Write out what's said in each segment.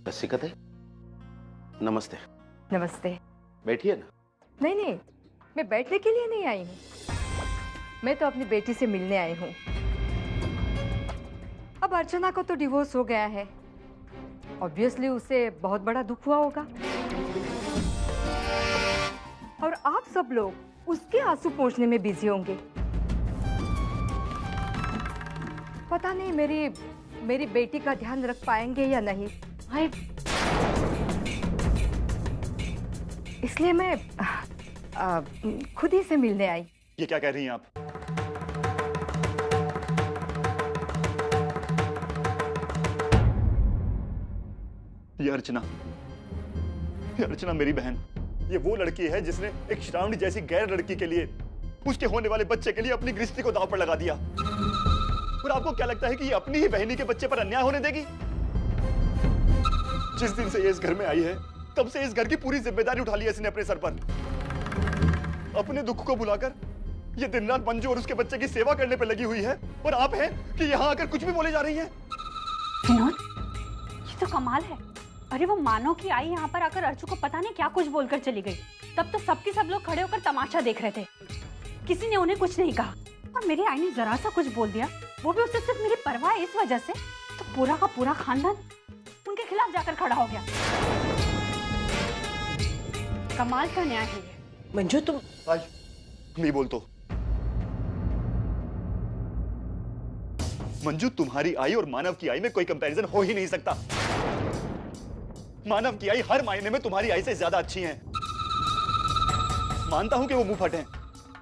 रसिकत है, नमस्ते। नमस्ते। बैठिए ना। नहीं नहीं, मैं बैठने के लिए नहीं आई हूँ, मैं तो अपनी बेटी से मिलने आई हूँ। अब अर्चना को तो डिवोर्स हो गया है, ऑब्वियसली उसे बहुत बड़ा दुख हुआ होगा, और आप सब लोग उसके आंसू पोंछने में बिजी होंगे। पता नहीं मेरी बेटी का ध्यान रख पाएंगे या नहीं। इसलिए मैं खुद ही से मिलने आई। ये क्या कह रही हैं आप? ये अर्चना मेरी बहन, ये वो लड़की है जिसने एक श्रावणी जैसी गैर लड़की के लिए, उसके होने वाले बच्चे के लिए अपनी गृहस्थी को दांव पर लगा दिया। और आपको क्या लगता है कि ये अपनी ही बहनी के बच्चे पर अन्याय होने देगी? जिस दिन से ये इस घर में आई है, तब से इस घर की पूरी जिम्मेदारी उठा ली है इसने अपने सर पर। अपने दुख को भुलाकर ये दिन रात मंजू और उसके बच्चे की सेवा करने पर लगी हुई है, और आप हैं कि यहाँ आकर कुछ भी बोले जा रही हैं। विनोद, ये तो कमाल है। अरे वो मानो की आई यहाँ पर आकर अर्चू को पता नहीं क्या कुछ बोलकर चली गई। तब तो सबके सब लोग खड़े होकर तमाशा देख रहे थे, किसी ने उन्हें कुछ नहीं कहा। और मेरी आई ने जरा सा कुछ बोल दिया, वो भी उससे सिर्फ मेरी परवाह है इस वजह से, तो पूरा का पूरा खानदान उनके खिलाफ जाकर खड़ा हो गया। कमाल का न्याय है ये। मंजू तुम नहीं बोल तो। मंजू, तुम्हारी आई और मानव की आई में कोई कंपैरिजन हो ही नहीं सकता। मानव की आई हर मायने में तुम्हारी आई से ज्यादा अच्छी हैं। मानता हूं कि वो मुंह फटे हैं,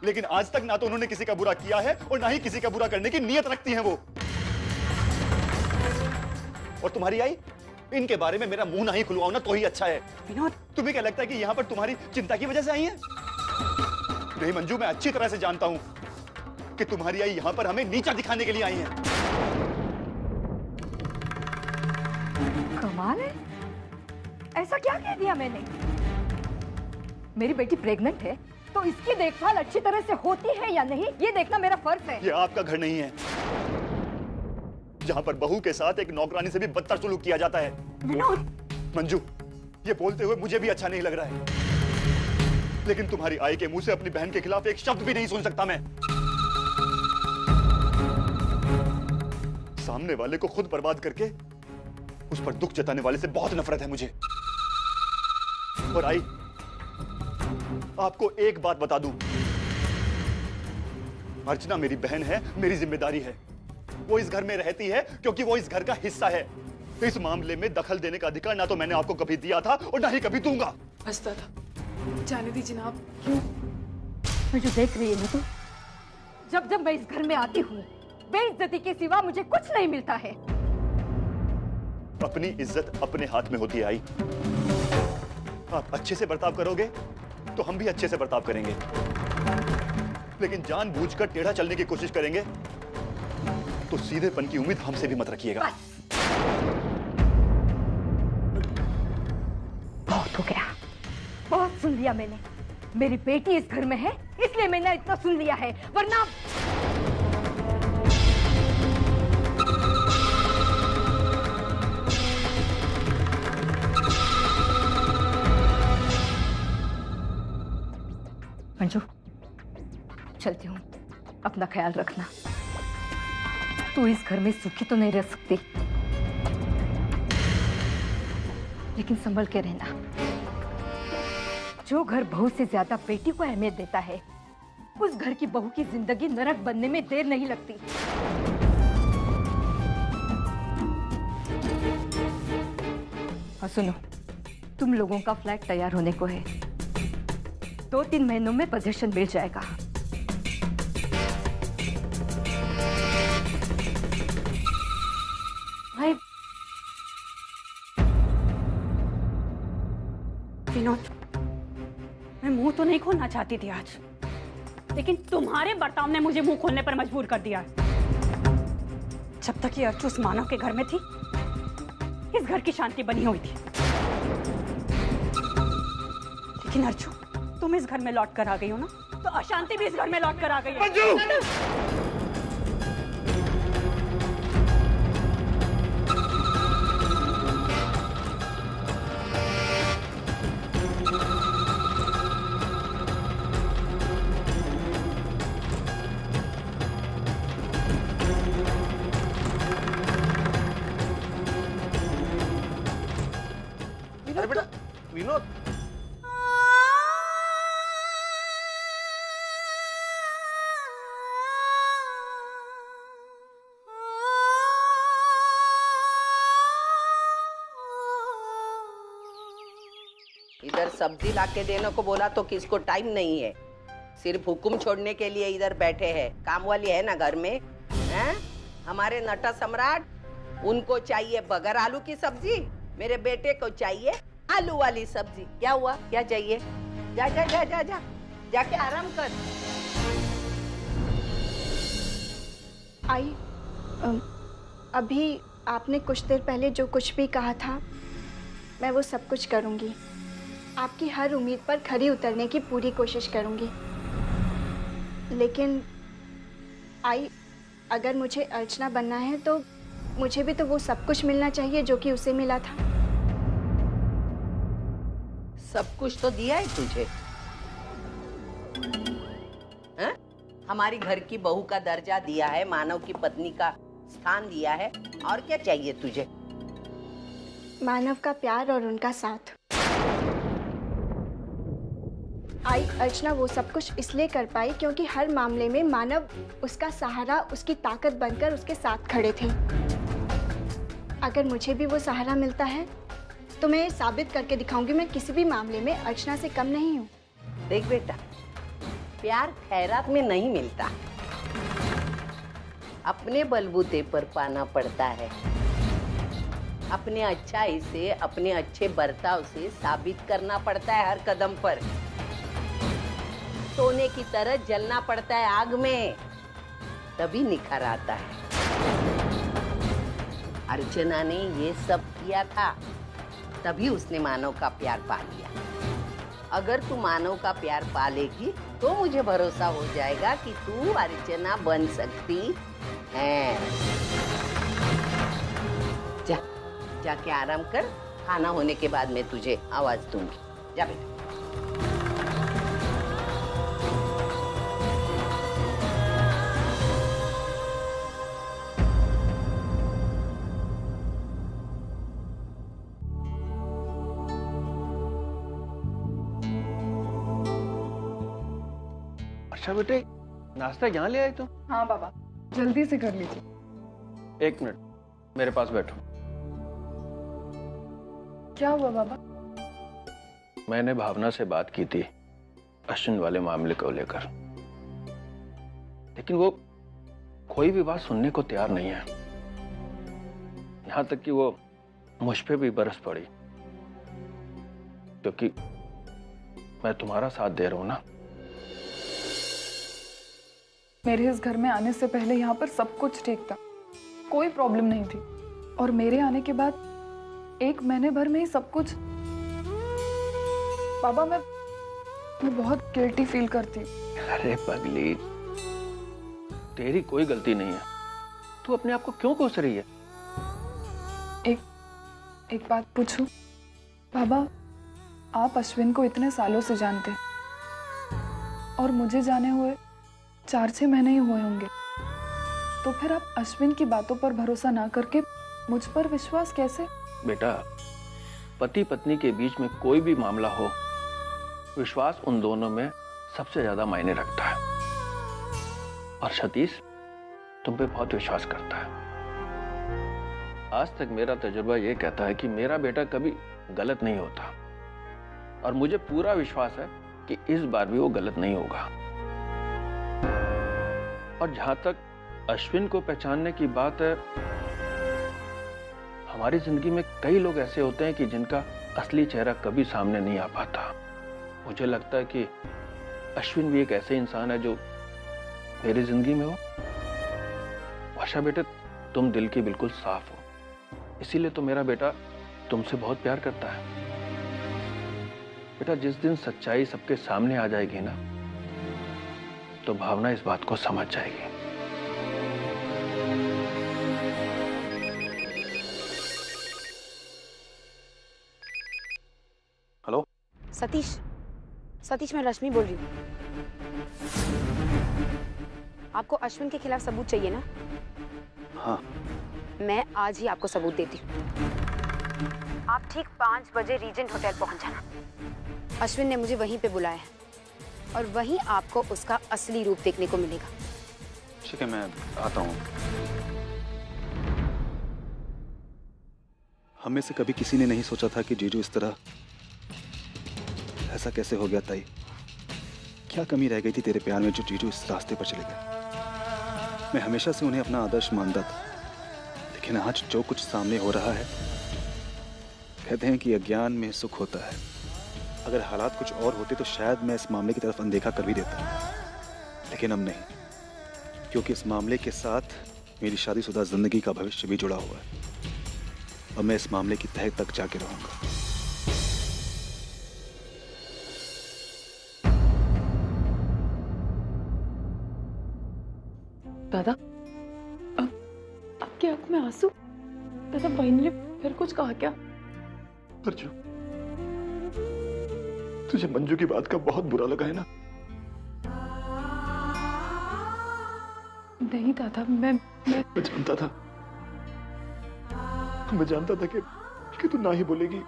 लेकिन आज तक ना तो उन्होंने किसी का बुरा किया है और ना ही किसी का बुरा करने की नीयत रखती हैं वो। और तुम्हारी आई, इनके बारे में मेरा मुंह ना ही खुलवाओ ना तो ही अच्छा है। विनोद, तुम्हें क्या लगता है कि यहाँ पर तुम्हारी चिंता की वजह से आई है? नहीं मंजू, मैं अच्छी तरह से जानता हूं कि तुम्हारी आई यहाँ पर हमें नीचा दिखाने के लिए आई है। कमाल है, ऐसा क्या कह दिया मैंने? मेरी बेटी प्रेग्नेंट है तो इसकी देखभाल अच्छी तरह से होती है या नहीं, ये देखना मेरा फर्ज है। ये आपका घर नहीं है जहां पर बहू के साथ एक नौकरानी से भी बदतर सुलूक किया जाता है। विनोद, मंजू, ये बोलते हुए मुझे भी अच्छा नहीं लग रहा है, लेकिन तुम्हारी आई के मुंह से अपनी बहन के खिलाफ एक शब्द भी नहीं सुन सकता मैं। सामने वाले को खुद बर्बाद करके उस पर दुख जताने वाले से बहुत नफरत है मुझे। और आई, आपको एक बात बता दूं, अर्चना मेरी बहन है, मेरी जिम्मेदारी है। वो इस घर में रहती है क्योंकि वो इस घर का हिस्सा है। इस मामले में दखल देने का अधिकार ना तो मैंने आपको कभी दिया था और ना ही कभी दूंगा। बस दादा, जाने दी जनाब। क्यों? मैं जो देख रही हूँ, जब जब मैं इस घर में आती हूँ, बेइज्जती के सिवा मुझे कुछ नहीं मिलता है। अपनी इज्जत अपने हाथ में होती है आई। आप अच्छे से बर्ताव करोगे तो हम भी अच्छे से बर्ताव करेंगे, लेकिन जानबूझकर टेढ़ा चलने की कोशिश करेंगे तो सीधेपन की उम्मीद हमसे भी मत रखिएगा। बहुत हो गया, बहुत सुन लिया मैंने। मेरी बेटी इस घर में है इसलिए मैंने इतना सुन लिया है, वरना मंजू, चलती हूँ, अपना ख्याल रखना। तू इस घर में सुखी तो नहीं रह सकती, लेकिन संभल के रहना। जो घर बहू से ज्यादा बेटी को अहमियत देता है, उस घर की बहू की जिंदगी नरक बनने में देर नहीं लगती। और सुनो, तुम लोगों का फ्लैट तैयार होने को है, 2-3 महीनों में पोजीशन मिल जाएगा। भाई विनोद, मैं मुंह तो नहीं खोलना चाहती थी आज, लेकिन तुम्हारे बर्ताव ने मुझे मुंह खोलने पर मजबूर कर दिया। जब तक ये अर्चू उस मानव के घर में थी, इस घर की शांति बनी हुई थी, लेकिन अर्चू तुम इस घर में लौट कर आ गई हो ना, तो अशांति भी इस घर में लौट कर आ गई है। इधर सब्जी लाके देने को बोला तो किसको टाइम नहीं है। सिर्फ हुक्म छोड़ने के लिए इधर बैठे हैं। काम वाली है ना घर में, हैं? हमारे नटा सम्राट, उनको चाहिए बगैर आलू की सब्जी, मेरे बेटे को चाहिए आलू वाली सब्जी। क्या हुआ, क्या चाहिए? जा जा जा जा जा जाके आराम कर। आई, अभी आपने कुछ देर पहले जो कुछ भी कहा था, मैं वो सब कुछ करूंगी। आपकी हर उम्मीद पर खरी उतरने की पूरी कोशिश करूंगी। लेकिन आई, अगर मुझे अर्चना बनना है तो मुझे भी तो वो सब कुछ मिलना चाहिए जो कि उसे मिला था। सब कुछ तो दिया है तुझे, हैं? हमारी घर की बहू का दर्जा दिया है, मानव की पत्नी का स्थान दिया है, और क्या चाहिए तुझे? मानव का प्यार और उनका साथ। आई, अर्चना वो सब कुछ इसलिए कर पाई क्योंकि हर मामले में मानव उसका सहारा, उसकी ताकत बनकर उसके साथ खड़े थे। अगर मुझे भी वो सहारा मिलता है तो मैं ये साबित करके दिखाऊंगी मैं किसी भी मामले में अर्चना से कम नहीं हूँ। देख बेटा, प्यार खैरात में नहीं मिलता, अपने बलबूते पर पाना पड़ता है। अपने अच्छाई से, अपने अच्छे बर्ताव से साबित करना पड़ता है हर कदम पर। सोने की तरह जलना पड़ता है आग में, तभी निखर आता है। अर्चना ने ये सब किया था, तभी उसने मानव का प्यार पा लिया। अगर तू मानव का प्यार पालेगी तो मुझे भरोसा हो जाएगा कि तू अर्चना बन सकती है। जा, जाके आराम कर, खाना होने के बाद मैं तुझे आवाज दूंगी। जा बेटा। अच्छा बेटे, नाश्ता यहाँ ले आई तुम? हाँ बाबा, जल्दी से कर लीजिए। एक मिनट, मेरे पास बैठो। क्या हुआ बाबा? मैंने भावना से बात की थी अश्विन वाले मामले को लेकर, लेकिन वो कोई भी बात सुनने को तैयार नहीं है। यहां तक कि वो मुझ पे भी बरस पड़ी, क्योंकि मैं तुम्हारा साथ दे रहा हूं ना। मेरे इस घर में आने से पहले यहाँ पर सब कुछ ठीक था, कोई प्रॉब्लम नहीं थी, और मेरे आने के बाद 1 महीने भर में ही सब कुछ। बाबा, मैं बहुत गिल्टी फील करती हूँ। अरे पगली, तेरी कोई गलती नहीं है, तू अपने आप को क्यों कोस रही है? एक बात पूछूं? बाबा, आप अश्विन को इतने सालों से जानते हैं, और मुझे जाने हुए 4-6 महीने ही हुए होंगे, तो फिर आप अश्विन की बातों पर भरोसा ना करके मुझ पर विश्वास कैसे? बेटा, पति पत्नी के बीच में कोई भी मामला हो, विश्वास उन दोनों में सबसे ज्यादा मायने रखता है। और सतीश तुम पे बहुत विश्वास करता है। आज तक मेरा तजुर्बा ये कहता है कि मेरा बेटा कभी गलत नहीं होता, और मुझे पूरा विश्वास है कि इस बार भी वो गलत नहीं होगा। और जहां तक अश्विन को पहचानने की बात है, हमारी जिंदगी में कई लोग ऐसे होते हैं कि जिनका असली चेहरा कभी सामने नहीं आ पाता। मुझे लगता है कि अश्विन भी एक ऐसे इंसान है जो मेरी जिंदगी में हो। वर्षा बेटे, तुम दिल की बिल्कुल साफ हो, इसीलिए तो मेरा बेटा तुमसे बहुत प्यार करता है। बेटा, जिस दिन सच्चाई सबके सामने आ जाएगी ना, तो भावना इस बात को समझ जाएगी। हेलो सतीश, मैं रश्मि बोल रही हूँ। आपको अश्विन के खिलाफ सबूत चाहिए ना? हाँ। मैं आज ही आपको सबूत देती हूँ। आप ठीक 5 बजे रीजेंट होटल पहुंच जाना। अश्विन ने मुझे वहीं पे बुलाया है, और वहीं आपको उसका असली रूप देखने को मिलेगा। ठीक है, मैं आता हूँ। हम में से कभी किसी ने नहीं सोचा था कि जीजू इस तरह ऐसा कैसे हो गया ताई? क्या कमी रह गई थी तेरे प्यार में जो जीजू इस रास्ते पर चले गए? मैं हमेशा से उन्हें अपना आदर्श मानता था, लेकिन आज जो कुछ सामने हो रहा है, कहते हैं कि अज्ञान में सुख होता है। अगर हालात कुछ और होते तो शायद मैं इस मामले की तरफ अनदेखा कर भी देता, लेकिन अब नहीं, क्योंकि इस मामले के साथ मेरी शादीशुदा जिंदगी का भविष्य भी जुड़ा हुआ है और मैं इस मामले की तह तक जाके रहूंगा। दादा, अब आपकी आंख में आंसू? दादा, बहन ने फिर कुछ कहा क्या? अर्जु, तुझे मंजू की बात का बहुत बुरा लगा है ना? नहीं दादा, मैं जानता था, मैं जानता था कि तू ना ही बोलेगी।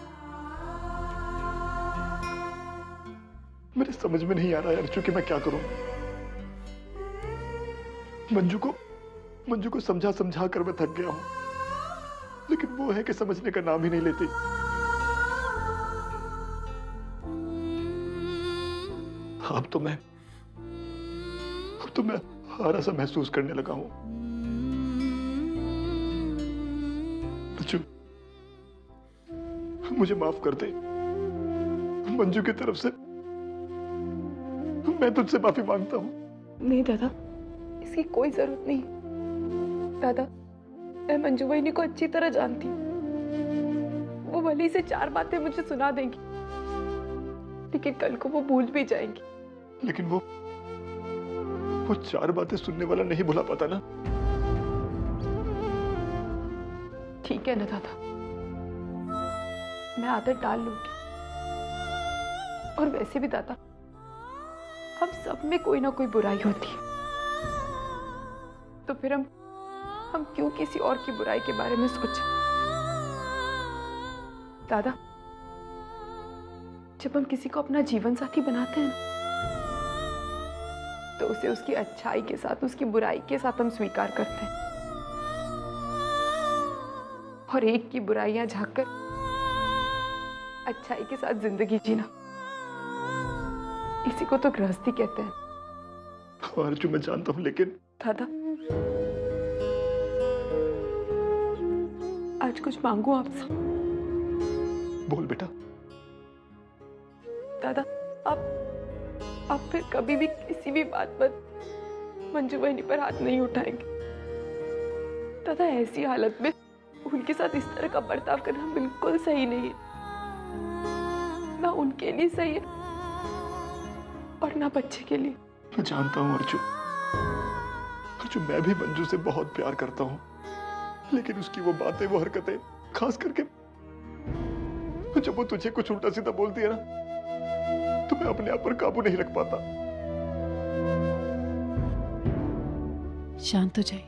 मेरे समझ में नहीं आ रहा है अर्जु कि मैं क्या करूं। मंजू को समझा समझा कर मैं थक गया हूं, लेकिन वो है कि समझने का नाम ही नहीं लेती। अब तो मैं हारा सा महसूस करने लगा हूं। अर्जु, मुझे माफ कर दे। मंजू की तरफ से मैं तुझसे माफी मांगता हूं। नहीं दादा, इसकी कोई जरूरत नहीं। दादा, मैं मंजू बहनी को अच्छी तरह जानती हूँ। वो भले से 4 बातें मुझे सुना देंगी, लेकिन कल को वो भूल भी जाएंगी। लेकिन वो 4 बातें सुनने वाला नहीं भुला पाता ना। ठीक है ना दादा, मैं आदत डाल लूंगी। और वैसे भी दादा, हम सब में कोई ना कोई बुराई होती है, तो फिर हम क्यों किसी और की बुराई के बारे में सोचें? दादा, जब हम किसी को अपना जीवन साथी बनाते हैं तो उसे उसकी अच्छाई के साथ, उसकी बुराई के साथ हम स्वीकार करते हैं, और एक की बुराइयां झांककर अच्छाई के साथ जिंदगी जीना, इसी को तो गृहस्थी कहते हैं। और जो मैं जानता हूं, लेकिन दादा, आज कुछ मांगू आपसे? बोल बेटा। दादा, आप फिर कभी भी किसी भी बात पर मंजू बहनी पर हाथ नहीं उठाएंगे? दादा, ऐसी हालत में उनके साथ इस तरह का बर्ताव करना बिल्कुल सही नहीं है। ना उनके लिए सही है और ना बच्चे के लिए। मैं जानता हूं अर्जु, मैं भी मंजू से बहुत प्यार करता हूं, लेकिन उसकी वो बातें, वो हरकतें, खास करके जब वो तुझे कुछ उल्टा सीधा बोलती है ना, तो मैं अपने आप पर काबू नहीं रख पाता। शांत हो जाए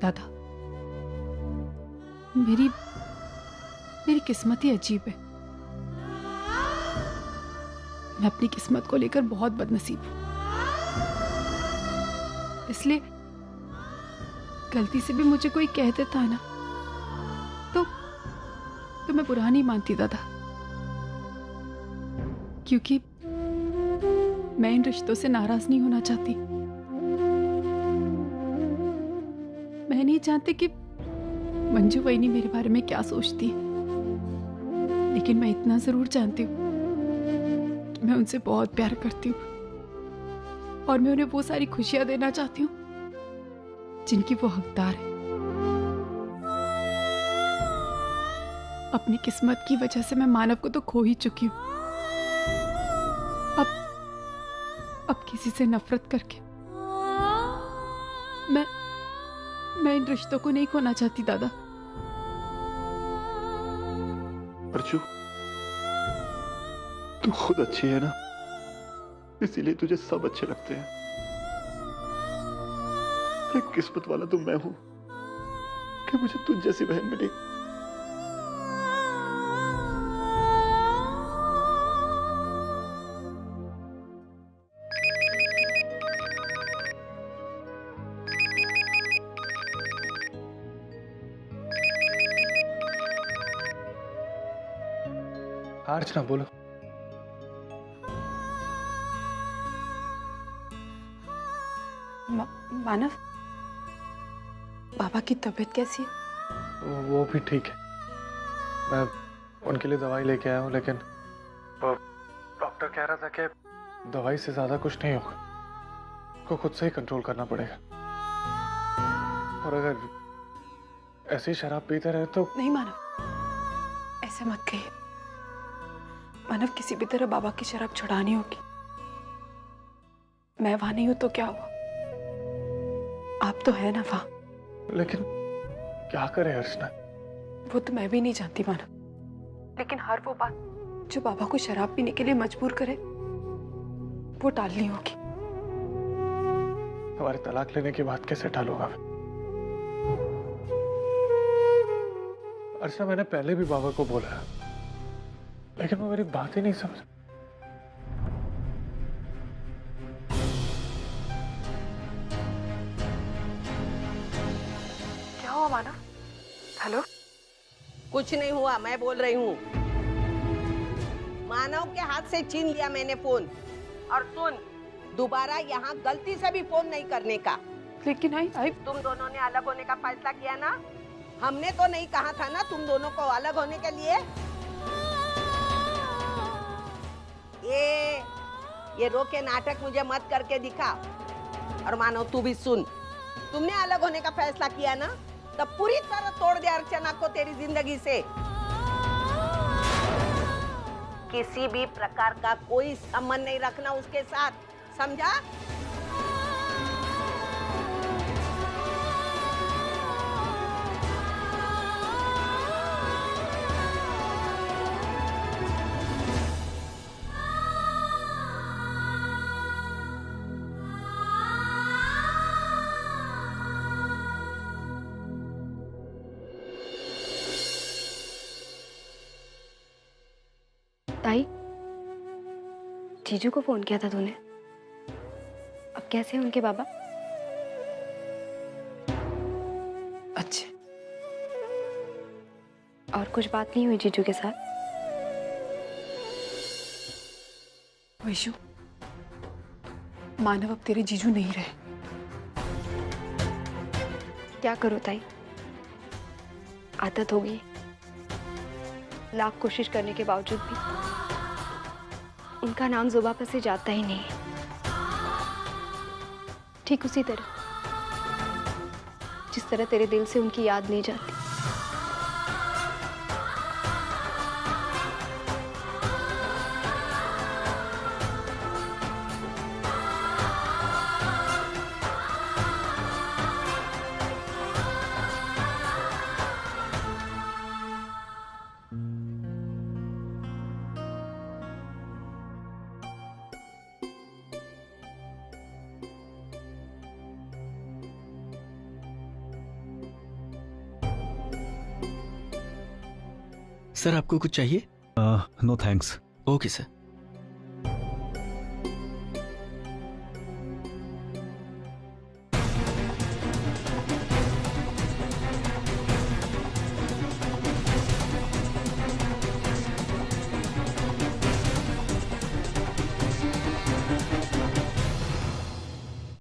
दादा। मेरी किस्मत ही अजीब है। मैं अपनी किस्मत को लेकर बहुत बदनसीब हूं, इसलिए गलती से भी मुझे कोई कह देता है ना, तो मैं बुरा नहीं मानती दादा, क्योंकि मैं इन रिश्तों से नाराज नहीं होना चाहती। मैं नहीं चाहती कि मंजू वहीनी मेरे बारे में क्या सोचती है, लेकिन मैं इतना जरूर जानती हूँ कि मैं उनसे बहुत प्यार करती हूँ और मैं उन्हें वो सारी खुशियां देना चाहती हूँ जिनकी वो हकदार है। अपनी किस्मत की वजह से मैं मानव को तो खो ही चुकी हूँ। अब किसी से नफरत करके मैं इन रिश्तों को नहीं खोना चाहती दादा। अर्जु, तू खुद अच्छी है ना, इसीलिए तुझे सब अच्छे लगते हैं। एक किस्मत वाला तो मैं हूं कि मुझे तुझ जैसी बहन मिली। अर्चना बोलो। मानव, बाबा की तबीयत कैसी है? वो भी ठीक है। मैं उनके लिए दवाई लेके आया हूँ, लेकिन डॉक्टर कह रहा था कि दवाई से ज्यादा कुछ नहीं होगा, को खुद से ही कंट्रोल करना पड़ेगा। और अगर ऐसी शराब पीते रहे तो। नहीं मानव, ऐसे मत कहिए। मानव, किसी भी तरह बाबा की शराब छुड़ानी होगी। मैं वहां नहीं हूं तो क्या हुआ, आप तो है ना वहां। लेकिन क्या करे अर्चना? वो तो मैं भी नहीं जानती मानव, लेकिन हर वो बात जो बाबा को शराब पीने के लिए मजबूर करे वो टालनी होगी। हमारे तलाक लेने की बात कैसे टालूंगा मैं? अर्चना, मैंने पहले भी बाबा को बोला, लेकिन वो मेरी बात ही नहीं समझ। क्या हुआ मानव? हेलो? कुछ नहीं हुआ, मैं बोल रही हूँ। मानव के हाथ से छीन लिया मैंने फोन। और सुन, दोबारा यहाँ गलती से भी फोन नहीं करने का। लेकिन आई तुम दोनों ने अलग होने का फैसला किया ना? हमने तो नहीं कहा था ना तुम दोनों को अलग होने के लिए। ये रोके नाटक मुझे मत करके दिखा। और मानो तू भी सुन, तुमने अलग होने का फैसला किया ना, तब पूरी तरह तोड़ दे अर्चना को तेरी जिंदगी से। किसी भी प्रकार का कोई संबंध नहीं रखना उसके साथ, समझा? ताई, जीजू को फोन किया था तूने? अब कैसे हैं उनके बाबा? अच्छे। और कुछ बात नहीं हुई जीजू के साथ? वैशु, मानव अब तेरे जीजू नहीं रहे। क्या करूं ताई, आदत हो गई। लाख कोशिश करने के बावजूद भी उनका नाम जुबान पर से जाता ही नहीं। ठीक उसी तरह जिस तरह तेरे दिल से उनकी याद नहीं जाती। सर, आपको कुछ चाहिए? No thanks. Okay sir.